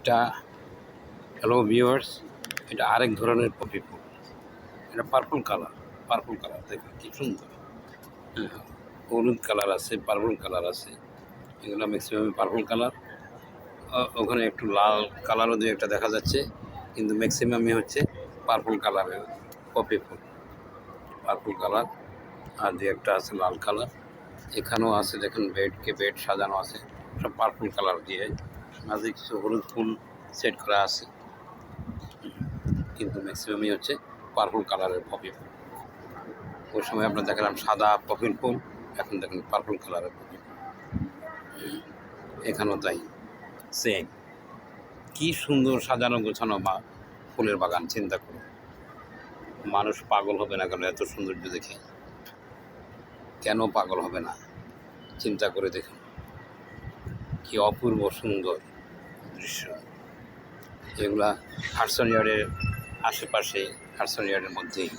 এটা hello viewers, এটা আরেক ধরনের পপি ফুল। এটা পার্পল কালার দেখুন কি সুন্দর। হ্যাঁ, হলুদ কালার আছে, পার্পল কালার আছে। এগুলো ম্যাক্সিমাম পার্পল কালার। ওখানে একটু লাল কালারও দু একটা দেখা যাচ্ছে, কিন্তু ম্যাক্সিমামই হচ্ছে পার্পল কালারের পপি ফুল। পার্পল কালার আর দু একটা আছে লাল কালার। এখানেও আছে দেখুন, বেড সাজানো আছে সব পার্পল কালার দিয়ে। মাঝে কিছু হলুদ ফুল সেট করা আছে, কিন্তু ম্যাক্সিমামই হচ্ছে পার্পল কালারের পপি ফুল। ওই সময় আপনার দেখালাম সাদা পপি ফুল, এখন দেখুন পার্পল কালারের পপি ফুল। এখানেও তাই সেম। কি সুন্দর সাজানো গোছানো ফুলের বাগান, চিন্তা করুন। মানুষ পাগল হবে না কেন এত সৌন্দর্য দেখে? কেন পাগল হবে না? চিন্তা করে দেখুন, কি অপূর্ব সুন্দর দৃশ্য। এগুলা হাডসন ইয়ার্ডের আশেপাশে, হাডসন ইয়ার্ডের মধ্যেই।